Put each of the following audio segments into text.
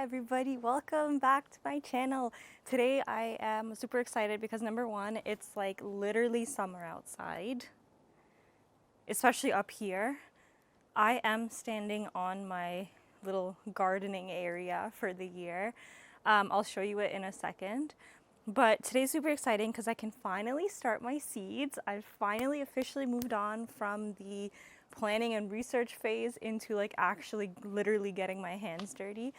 everybody, welcome back to my channel. Today I am super excited because number one, it's like literally summer outside, especially up here. I am standing on my little gardening area for the year. I'll show you it in a second. But today's super exciting because I can finally start my seeds. I've finally officially moved on from the planning and research phase into like actually literally getting my hands dirty.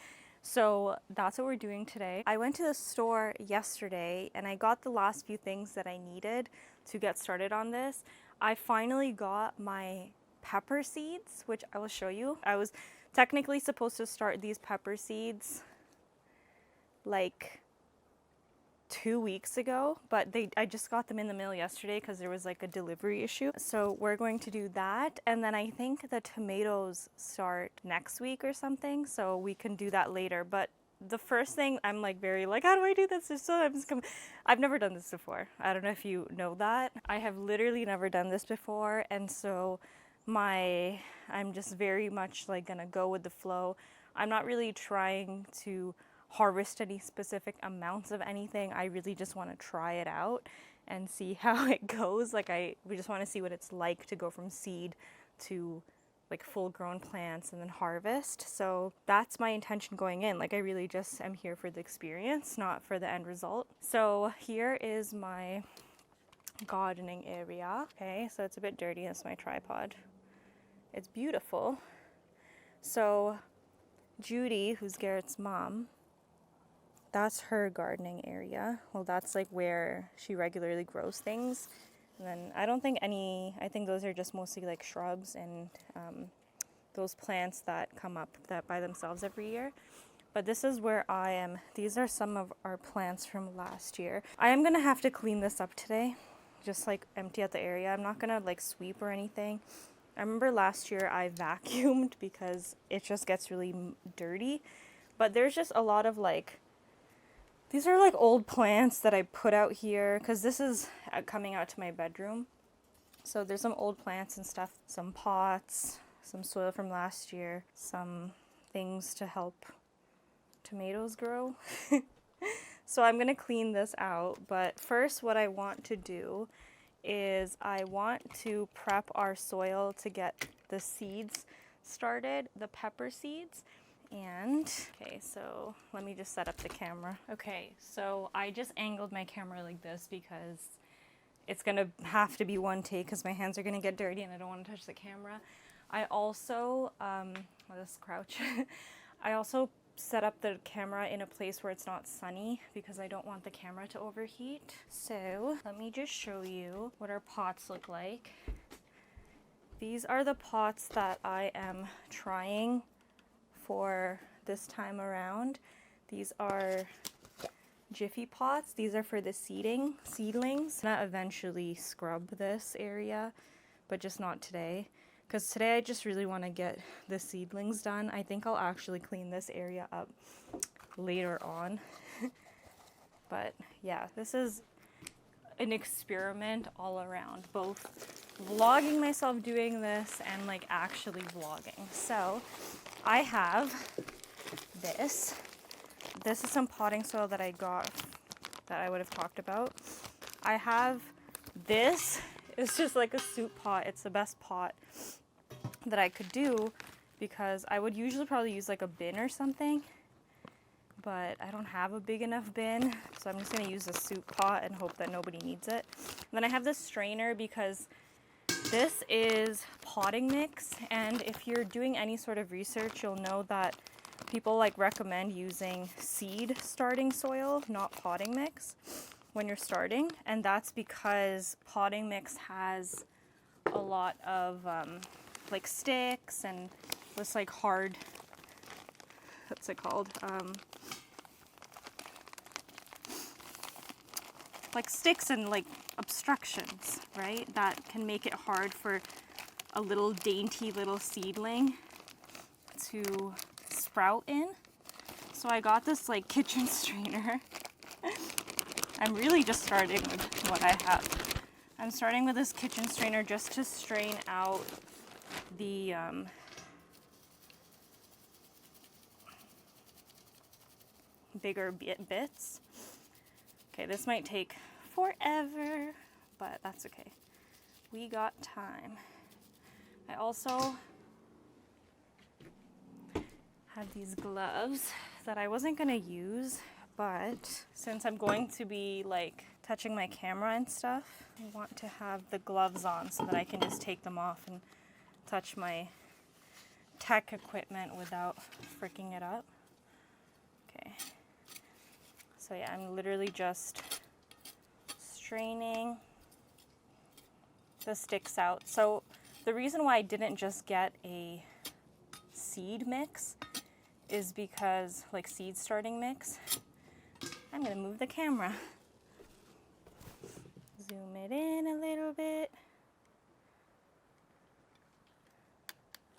So that's what we're doing today. I went to the store yesterday and I got the last few things that I needed to get started on this. I finally got my pepper seeds, which I will show you. I was technically supposed to start these pepper seeds like 2 weeks ago, but I just got them in the mail yesterday because there was like a delivery issue. So we're going to do that, and then I think the tomatoes start next week or something, so we can do that later. But the first thing, I'm like very like, how do I do this? I've never done this before. I don't know if you know that. I have literally never done this before, and so I'm just very much like gonna go with the flow. I'm not really trying to harvest any specific amounts of anything. I really just want to try it out and see how it goes. We just want to see what it's like to go from seed to like full grown plants and then harvest. So that's my intention going in. Like I really just am here for the experience, not for the end result. So here is my gardening area. Okay, so it's a bit dirty. That's my tripod. It's beautiful. So Judy, who's Garrett's mom, that's her gardening area. Well, that's like where she regularly grows things. And then I think those are just mostly like shrubs and those plants that come up that by themselves every year. But this is where I am. These are some of our plants from last year. I am gonna have to clean this up today, just like empty out the area. I'm not gonna like sweep or anything. I remember last year I vacuumed because it just gets really dirty. But there's just a lot of like, these are like old plants that I put out here because this is coming out to my bedroom. So there's some old plants and stuff, some pots, some soil from last year, some things to help tomatoes grow. So I'm gonna clean this out, but first what I want to do is I want to prep our soil to get the seeds started, the pepper seeds. And okay, so let me just set up the camera. Okay, so I just angled my camera like this because it's gonna have to be one take because my hands are gonna get dirty and I don't want to touch the camera. I also let's crouch. I also set up the camera in a place where it's not sunny because I don't want the camera to overheat. So let me just show you what our pots look like. These are the pots that I am trying for this time around. These are Jiffy pots. These are for the seedlings. I'm gonna eventually scrub this area, but just not today. Because today I just really want to get the seedlings done. I think I'll actually clean this area up later on. But yeah, this is an experiment all around, both vlogging myself doing this and like actually vlogging. So I have this. This is some potting soil that I got that I would have talked about. I have this. It's just like a soup pot. It's the best pot that I could do because I would usually probably use like a bin or something, but I don't have a big enough bin, so I'm just gonna use a soup pot and hope that nobody needs it. And then I have this strainer because this is potting mix, and if you're doing any sort of research, you'll know that people like recommend using seed starting soil, not potting mix, when you're starting. And that's because potting mix has a lot of like sticks and this like hard, what's it called? Like sticks and like obstructions, right? That can make it hard for a little dainty little seedling to sprout in. So I got this like kitchen strainer. I'm really just starting with what I have. I'm starting with this kitchen strainer just to strain out the bigger bits. Okay, this might take forever, but that's okay. We got time. I also have these gloves that I wasn't gonna use, but since I'm going to be like touching my camera and stuff, I want to have the gloves on so that I can just take them off and touch my tech equipment without freaking it up. Okay. So yeah, I'm literally just straining the sticks out. So the reason why I didn't just get a seed mix is because, like seed starting mix, I'm gonna move the camera. Zoom it in a little bit.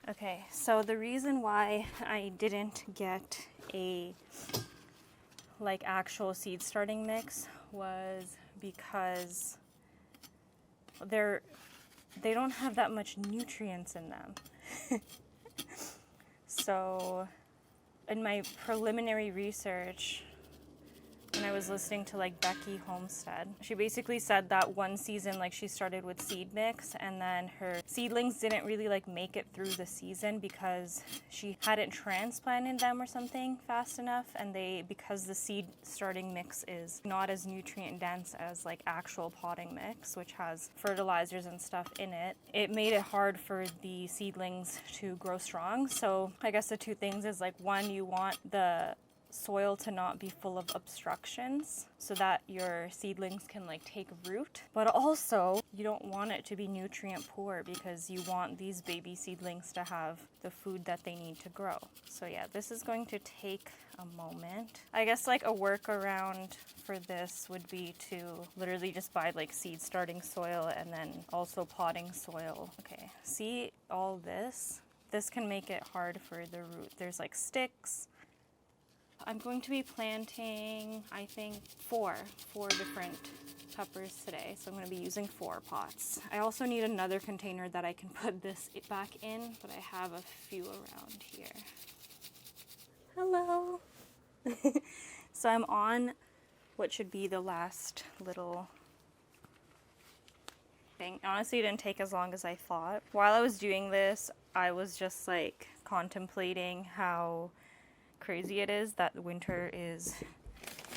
Okay, so the reason why I didn't get a like actual seed starting mix was because they don't have that much nutrients in them. So in my preliminary research, when I was listening to like Becky Homestead, she basically said that one season like she started with seed mix and then her seedlings didn't really like make it through the season because she hadn't transplanted them or something fast enough, and because the seed starting mix is not as nutrient dense as like actual potting mix, which has fertilizers and stuff in it, it made it hard for the seedlings to grow strong. So I guess the two things is like, one, you want the soil to not be full of obstructions so that your seedlings can like take root, but also you don't want it to be nutrient poor because you want these baby seedlings to have the food that they need to grow. So yeah, this is going to take a moment. I guess like a workaround for this would be to literally just buy like seed starting soil and then also potting soil. Okay, see all this? This can make it hard for the root. There's like sticks. I'm going to be planting, I think, four different peppers today. So I'm going to be using 4 pots. I also need another container that I can put this back in, but I have a few around here. Hello. So I'm on what should be the last little thing. Honestly, it didn't take as long as I thought. While I was doing this, I was just like contemplating how crazy it is that winter is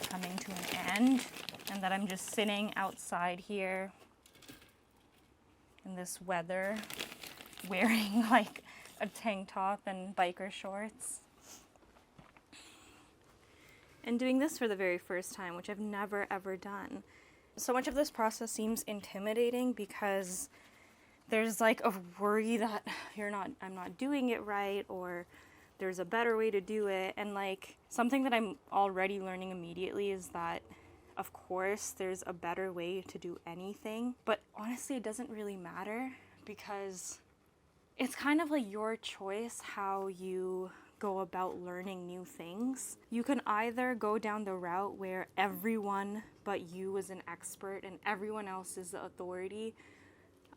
coming to an end and that I'm just sitting outside here in this weather wearing like a tank top and biker shorts and doing this for the very first time, which I've never ever done. So much of this process seems intimidating because there's like a worry that I'm not doing it right, or there's a better way to do it. And like something that I'm already learning immediately is that of course there's a better way to do anything, but honestly it doesn't really matter because it's kind of like your choice how you go about learning new things. You can either go down the route where everyone but you is an expert and everyone else is the authority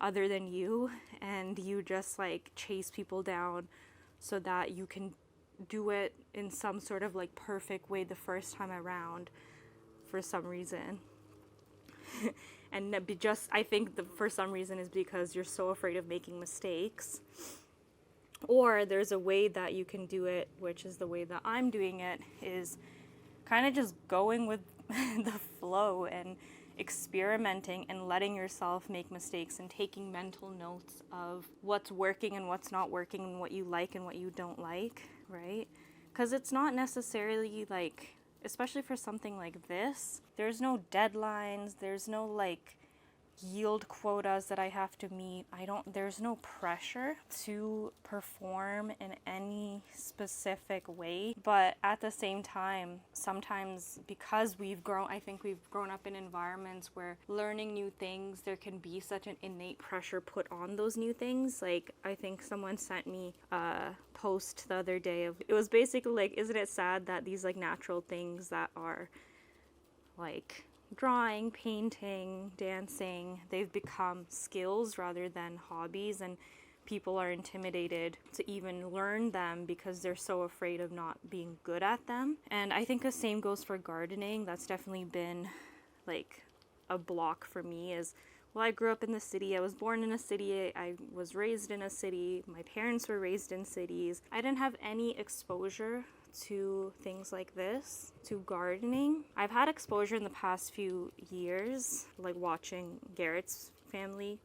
other than you, and you just like chase people down so that you can do it in some sort of like perfect way the first time around for some reason. And I think for some reason is because you're so afraid of making mistakes. Or there's a way that you can do it, which is the way that I'm doing it, is kind of just going with the flow and experimenting and letting yourself make mistakes and taking mental notes of what's working and what's not working and what you like and what you don't like, right? Because it's not necessarily like, especially for something like this, there's no deadlines, there's no like yield quotas that I have to meet. There's no pressure to perform in any specific way. But at the same time, sometimes because I think we've grown up in environments where learning new things, there can be such an innate pressure put on those new things. Like I think someone sent me a post the other day it was basically like, isn't it sad that these like natural things that are like drawing, painting, dancing, they've become skills rather than hobbies, and people are intimidated to even learn them because they're so afraid of not being good at them. And I think the same goes for gardening. That's definitely been like a block for me. Is, well, I grew up in the city. I was born in a city. I was raised in a city. My parents were raised in cities. I didn't have any exposure to things like this, to gardening. I've had exposure in the past few years, like watching Garrett's family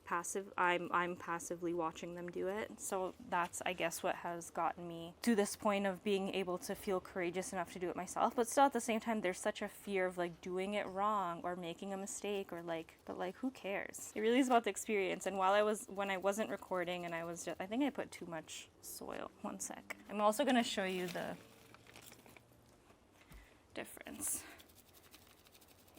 I'm passively watching them do it. So that's, I guess, what has gotten me to this point of being able to feel courageous enough to do it myself. But still, at the same time, there's such a fear of like doing it wrong or making a mistake, or like, but like, who cares? It really is about the experience. And when I wasn't recording and I think I put too much soil. One sec. I'm also gonna show you the difference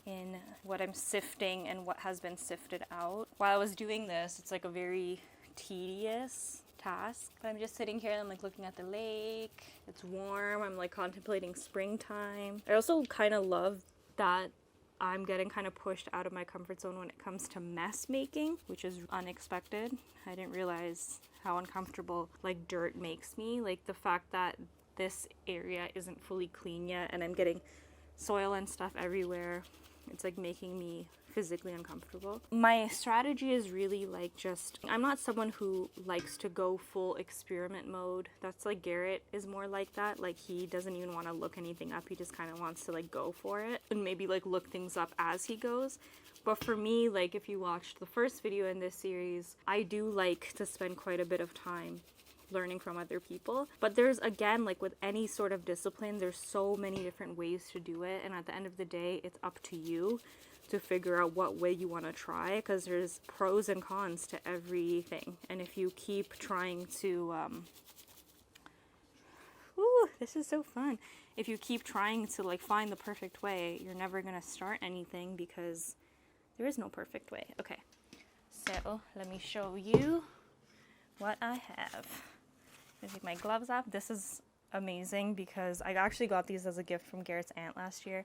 in what I'm sifting and what has been sifted out. While I was doing this, it's like a very tedious task. But I'm just sitting here and I'm like looking at the lake. It's warm. I'm like contemplating springtime. I also kind of love that I'm getting kind of pushed out of my comfort zone when it comes to mess making, which is unexpected. I didn't realize how uncomfortable like dirt makes me. Like the fact that this area isn't fully clean yet and I'm getting soil and stuff everywhere. It's like making me physically uncomfortable. My strategy is really like I'm not someone who likes to go full experiment mode. That's like Garrett is more like that. Like he doesn't even want to look anything up. He just kind of wants to like go for it and maybe like look things up as he goes. But for me, like if you watched the first video in this series, I do like to spend quite a bit of time learning from other people. But there's, again, like with any sort of discipline, there's so many different ways to do it, and at the end of the day, it's up to you to figure out what way you want to try, because there's pros and cons to everything. And if you keep trying to this is so fun. If you keep trying to like find the perfect way, you're never gonna start anything because there is no perfect way. Okay, so let me show you what I have. I'm gonna take my gloves off. This is amazing because I actually got these as a gift from Garrett's aunt last year.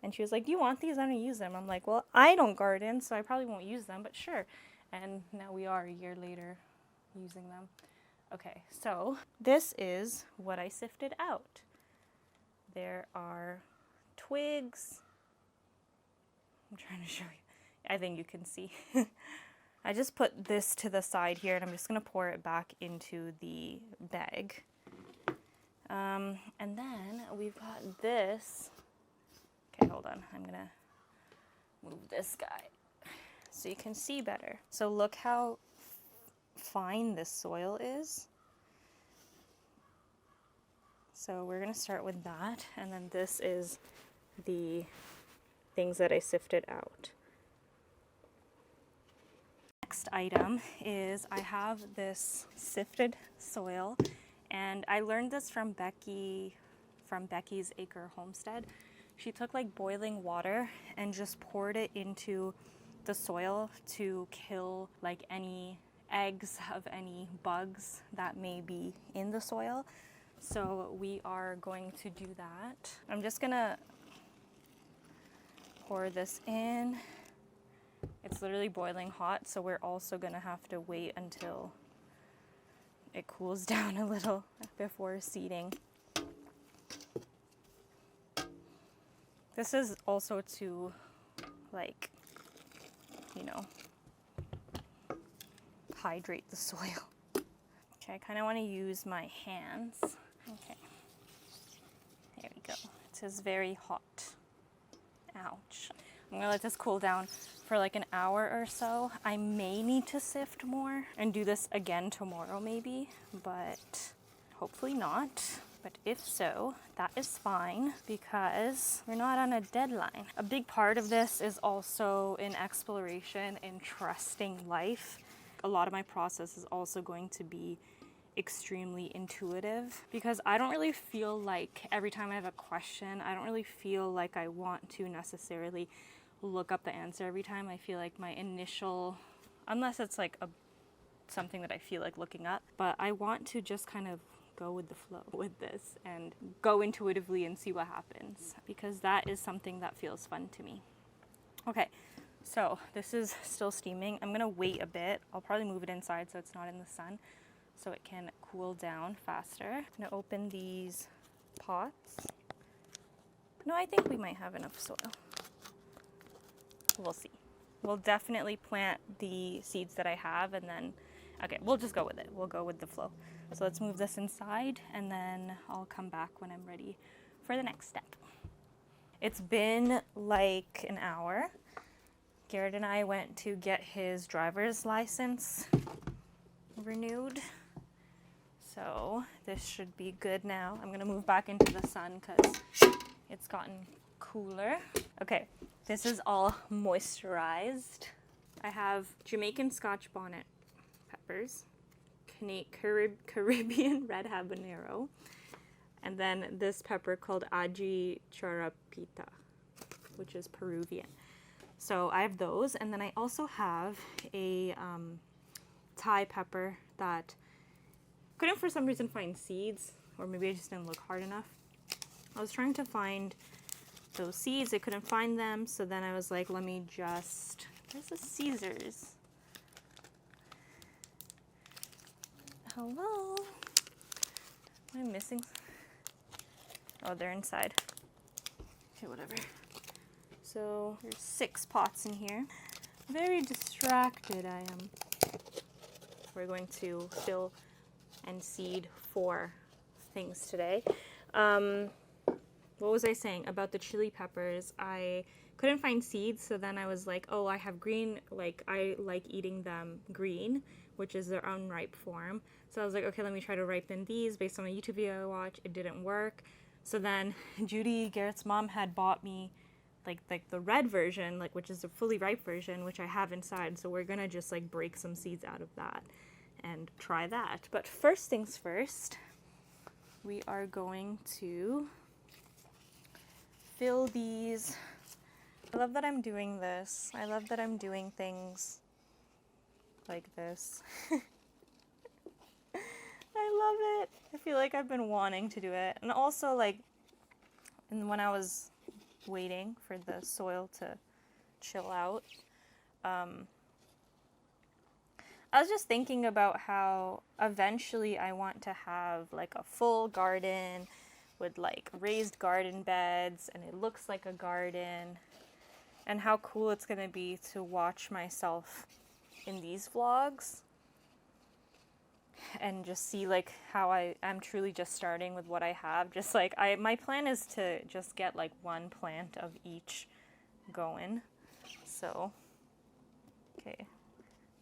And she was like, do you want these? I don't use them. I'm like, well, I don't garden, so I probably won't use them, but sure. And now we are a year later using them. Okay, so this is what I sifted out. There are twigs. I'm trying to show you. I think you can see. I just put this to the side here and I'm just going to pour it back into the bag. And then we've got this. Okay, hold on. I'm going to move this guy so you can see better. So look how fine this soil is. So we're going to start with that. And then this is the things that I sifted out. Next item is I have this sifted soil, and I learned this from Becky from Becky's Acre Homestead. She took like boiling water and just poured it into the soil to kill like any eggs of any bugs that may be in the soil. So we are going to do that. I'm just gonna pour this in. It's literally boiling hot, so we're also gonna have to wait until it cools down a little before seeding. This is also to, like, you know, hydrate the soil. Okay, I kind of want to use my hands. Okay, there we go. It is very hot. Ouch. I'm gonna let this cool down for like an hour or so. I may need to sift more and do this again tomorrow maybe, but hopefully not. But if so, that is fine because we're not on a deadline. A big part of this is also in exploration and trusting life. A lot of my process is also going to be extremely intuitive because I don't really feel like every time I have a question, I don't really feel like I want to necessarily look up the answer every time. I feel like my initial, unless it's like something that I feel like looking up, but I want to just kind of go with the flow with this and go intuitively and see what happens because that is something that feels fun to me. Okay, so this is still steaming. I'm gonna wait a bit. I'll probably move it inside so it's not in the sun. so it can cool down faster. I'm gonna open these pots. No, I think we might have enough soil. We'll see. We'll definitely plant the seeds that I have and then, okay, we'll just go with it. We'll go with the flow. So let's move this inside and then I'll come back when I'm ready for the next step. It's been like an hour. Garrett and I went to get his driver's license renewed. So this should be good now. I'm gonna move back into the sun because it's gotten cooler. Okay, this is all moisturized. I have Jamaican Scotch Bonnet peppers, Caribbean red habanero, and then this pepper called Aji Charapita, which is Peruvian. So I have those, and then I also have a Thai pepper that couldn't for some reason find seeds, or maybe I just didn't look hard enough. I was trying to find those seeds, I couldn't find them, so then I was like, let me just, where's the Caesars? Hello? Am I missing? Oh, they're inside. Okay, whatever. So there's 6 pots in here. Very distracted I am. We're going to fill and seed 4 things today. What was I saying about the chili peppers? I couldn't find seeds, so then I was like, oh, I have green, like I like eating them green, which is their unripe form. So I was like, okay, let me try to ripen these based on a YouTube video I watched. It didn't work. So then Judy, Garrett's mom, had bought me like the red version, like which is the fully ripe version, which I have inside. So we're gonna just like break some seeds out of that and try that. But first things first, we are going to fill these. I love that I'm doing this. I love that I'm doing things like this. I love it. I feel like I've been wanting to do it. And also like, and when I was waiting for the soil to chill out, I was just thinking about how eventually I want to have like a full garden with like raised garden beds and it looks like a garden, and how cool it's gonna be to watch myself in these vlogs and just see like how I'm truly just starting with what I have. Just like my plan is to just get like 1 plant of each going. So, okay.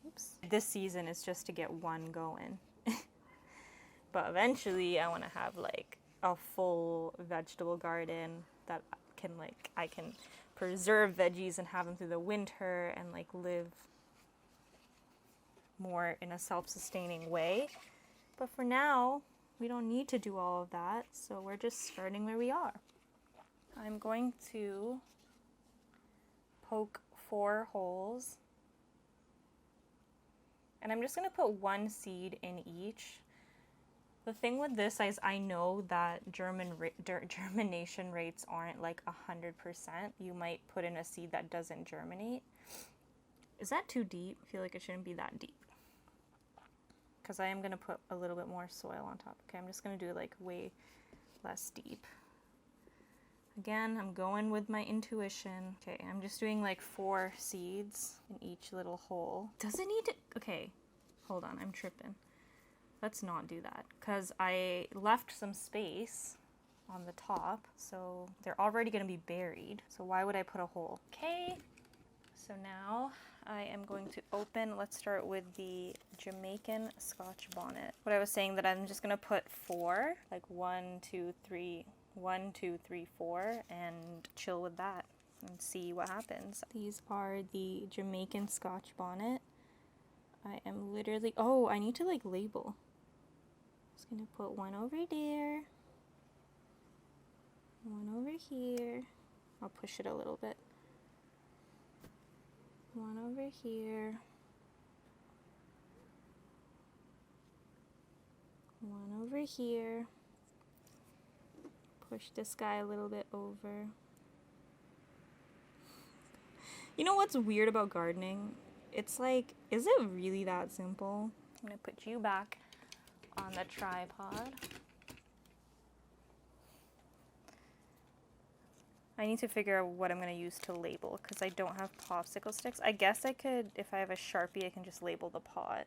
Oops. This season is just to get 1 going. But eventually I want to have like a full vegetable garden that I can preserve veggies and have them through the winter and like live more in a self-sustaining way. But for now, we don't need to do all of that, so we're just starting where we are. I'm going to poke 4 holes, and I'm just going to put 1 seed in each. The thing with this is I know that germination rates aren't like 100%. You might put in a seed that doesn't germinate. Is that too deep? I feel like it shouldn't be that deep, because I am going to put a little bit more soil on top. Okay, I'm just going to do like way less deep. Again, I'm going with my intuition. Okay, I'm just doing like 4 seeds in each little hole. Does it need to, okay, hold on, I'm tripping. Let's not do that, because I left some space on the top, so they're already going to be buried. So why would I put a hole? Okay, so now I am going to open, let's start with the Jamaican Scotch Bonnet. What I was saying, that I'm just going to put 4, like 1, 2, 3, 1, 2, 3, 4, and chill with that and see what happens. These are the Jamaican Scotch Bonnet. I am literally, oh, I need to like label. Just gonna put 1 over there, 1 over here. I'll push it a little bit. 1 over here, 1 over here. Push this guy a little bit over. You know what's weird about gardening? It's like, is it really that simple? I'm gonna put you back on the tripod. I need to figure out what I'm going to use to label because I don't have popsicle sticks. I guess I could, if I have a Sharpie, I can just label the pot.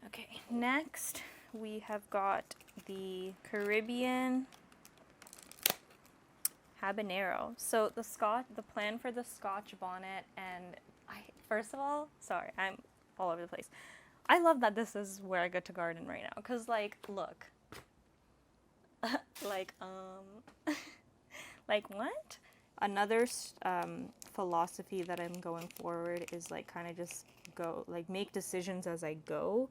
Okay, next we have got the Caribbean Habanero. So the plan for the Scotch bonnet, and first of all, sorry, I'm all over the place. I love that this is where I get to garden right now, because like, look, like, like what? Another philosophy that I'm going forward is like kind of just make decisions as I go,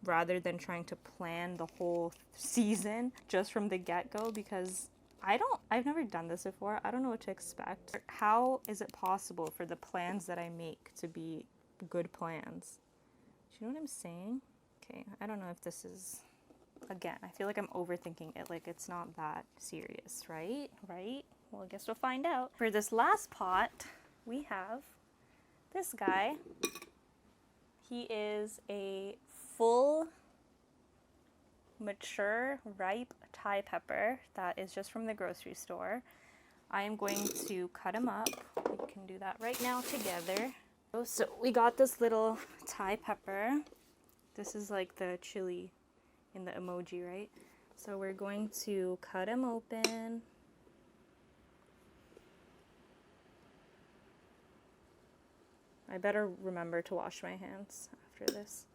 rather than trying to plan the whole season just from the get-go, because I've never done this before. I don't know what to expect. How is it possible for the plans that I make to be good plans? Do you know what I'm saying? Okay, I don't know if this is, again, I feel like I'm overthinking it, like it's not that serious, right? Right? Well, I guess we'll find out. For this last pot, we have this guy. He is a full, mature, ripe Thai pepper that is just from the grocery store. I am going to cut him up. We can do that right now together. So we got this little Thai pepper. This is like the chili in the emoji, right? So we're going to cut him open. I better remember to wash my hands after this.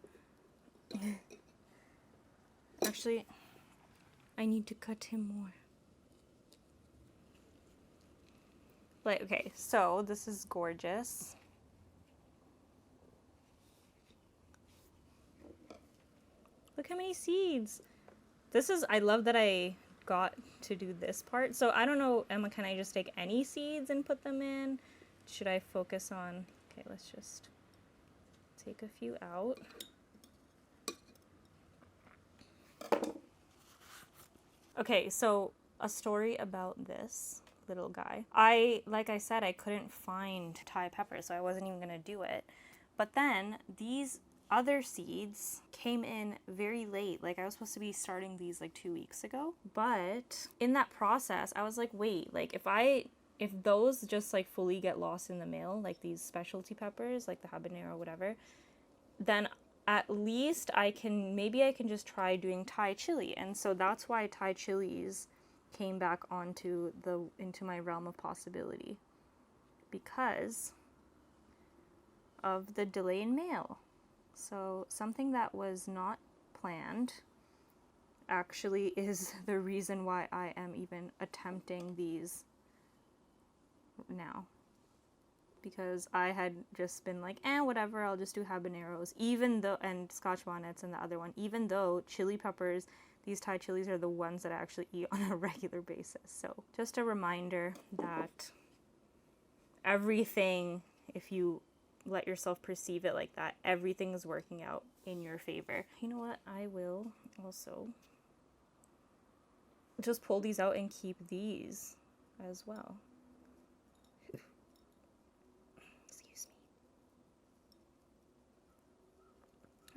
Actually, I need to cut him more. Like, okay, so this is gorgeous. Look how many seeds. I love that I got to do this part. So I don't know, Emma, can I just take any seeds and put them in? Should I focus on, okay, let's just take a few out. Okay, so a story about this little guy. Like I said, I couldn't find Thai pepper, so I wasn't even gonna do it. But then these other seeds came in very late. Like I was supposed to be starting these like 2 weeks ago. But in that process, I was like, wait, like if those just like fully get lost in the mail, like these specialty peppers, like the habanero, whatever, then at least maybe I can just try doing Thai chili. And so that's why Thai chilies came back into my realm of possibility, because of the delay in mail. So something that was not planned actually is the reason why I am even attempting these now. Because I had just been like, whatever, I'll just do habaneros, and Scotch bonnets and the other one, even though chili peppers, these Thai chilies are the ones that I actually eat on a regular basis. So just a reminder that everything, if you let yourself perceive it like that, everything is working out in your favor. You know what? I will also just pull these out and keep these as well.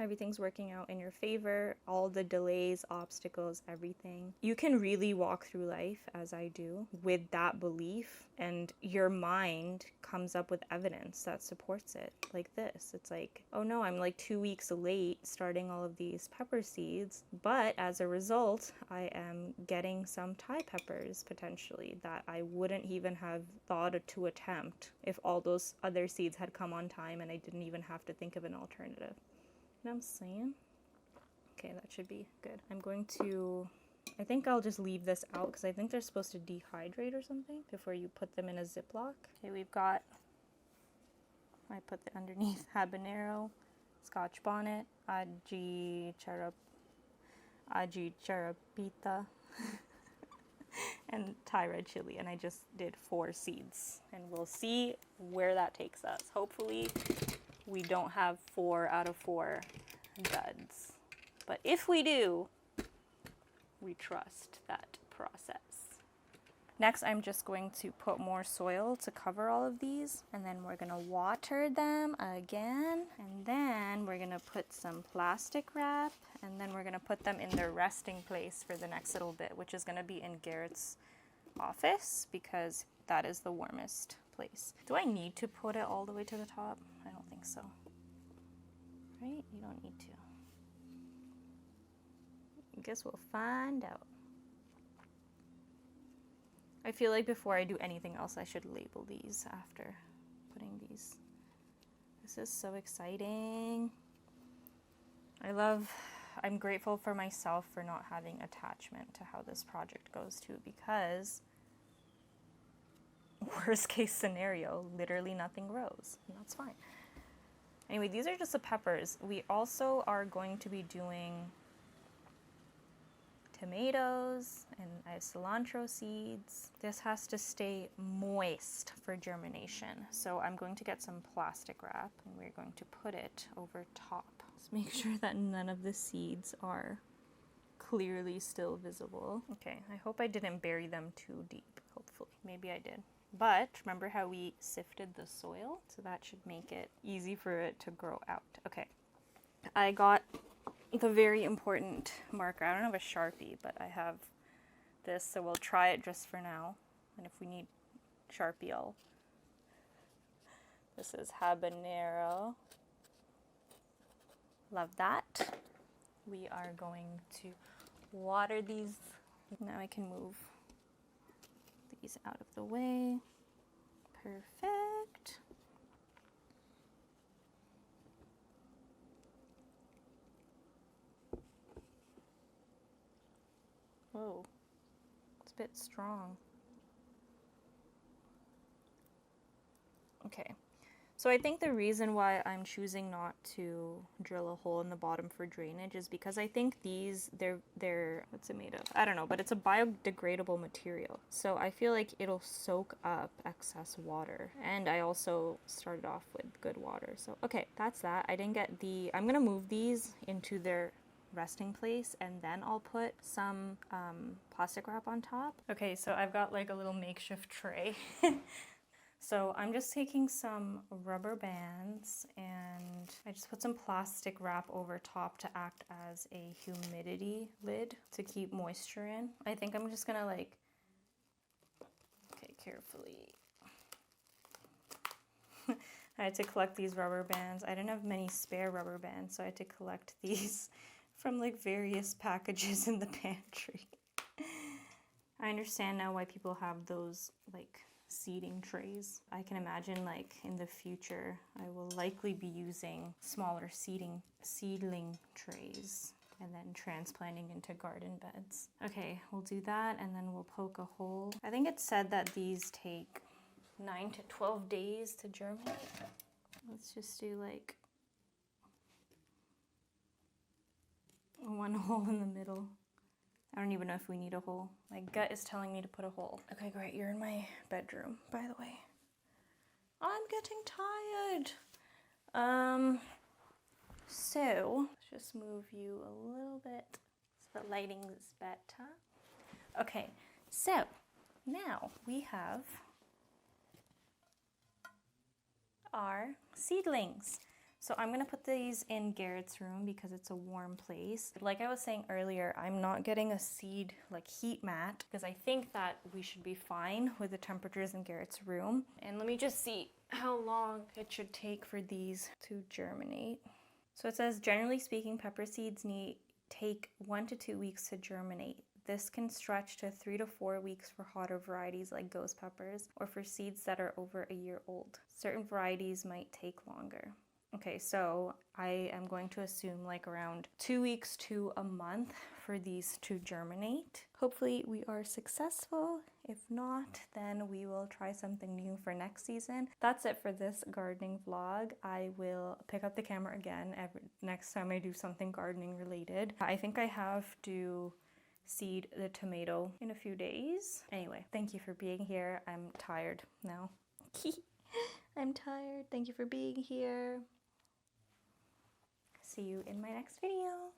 Everything's working out in your favor. All the delays, obstacles, everything. You can really walk through life, as I do, with that belief, and your mind comes up with evidence that supports it. Like this. It's like, oh no, I'm like 2 weeks late starting all of these pepper seeds, but as a result, I am getting some Thai peppers potentially that I wouldn't even have thought to attempt if all those other seeds had come on time and I didn't even have to think of an alternative. You know what I'm saying? Okay, that should be good. I think I'll just leave this out because I think they're supposed to dehydrate or something before you put them in a Ziploc. Okay, I put the underneath habanero, Scotch bonnet, Aji Charapita, and Thai red chili, and I just did 4 seeds, and we'll see where that takes us. Hopefully we don't have 4 out of 4 duds. But if we do, we trust that process. Next, I'm just going to put more soil to cover all of these, and then we're gonna water them again, and then we're gonna put some plastic wrap, and then we're gonna put them in their resting place for the next little bit, which is gonna be in Garrett's office because that is the warmest place. Do I need to put it all the way to the top? I don't think so. Right? You don't need to. I guess we'll find out. I feel like before I do anything else, I should label these after putting these. This is so exciting. I'm grateful for myself for not having attachment to how this project goes too, because worst case scenario, literally nothing grows, and that's fine. Anyway, these are just the peppers. We also are going to be doing tomatoes, and I have cilantro seeds. This has to stay moist for germination. So I'm going to get some plastic wrap and we're going to put it over top. Just make sure that none of the seeds are clearly still visible. Okay, I hope I didn't bury them too deep, hopefully. Maybe I did. But remember how we sifted the soil? So that should make it easy for it to grow out. Okay, I got the very important marker. I don't have a Sharpie, but I have this, so we'll try it just for now. And if we need Sharpie, this is Habanero. Love that. We are going to water these. Now I can move these out of the way. Perfect. Whoa, it's a bit strong. Okay, so I think the reason why I'm choosing not to drill a hole in the bottom for drainage is because I think they're what's it made of? I don't know, but it's a biodegradable material. So I feel like it'll soak up excess water. And I also started off with good water. So okay, that's that. I'm gonna move these into their resting place, and then I'll put some plastic wrap on top. Okay, so I've got like a little makeshift tray. So I'm just taking some rubber bands and I just put some plastic wrap over top to act as a humidity lid to keep moisture in. I think I'm just gonna okay, carefully. I had to collect these rubber bands. I didn't have many spare rubber bands, so I had to collect these from like various packages in the pantry. I understand now why people have those like seeding trays. I can imagine like in the future I will likely be using smaller seedling trays and then transplanting into garden beds. Okay, we'll do that and then we'll poke a hole. I think it said that these take 9 to 12 days to germinate. Let's just do like one hole in the middle. I don't even know if we need a hole. My gut is telling me to put a hole. Okay, great. You're in my bedroom, by the way. I'm getting tired. So let's just move you a little bit so the lighting is better. Okay, so now we have our seedlings. So I'm gonna put these in Garrett's room because it's a warm place. Like I was saying earlier, I'm not getting a seed heat mat because I think that we should be fine with the temperatures in Garrett's room. And let me just see how long it should take for these to germinate. So it says, generally speaking, pepper seeds take 1 to 2 weeks to germinate. This can stretch to 3 to 4 weeks for hotter varieties like ghost peppers or for seeds that are over a year old. Certain varieties might take longer. Okay, so I am going to assume around 2 weeks to a month for these to germinate. Hopefully we are successful. If not, then we will try something new for next season. That's it for this gardening vlog. I will pick up the camera again next time I do something gardening related. I think I have to seed the tomato in a few days. Anyway, thank you for being here. I'm tired now. I'm tired. Thank you for being here. See you in my next video.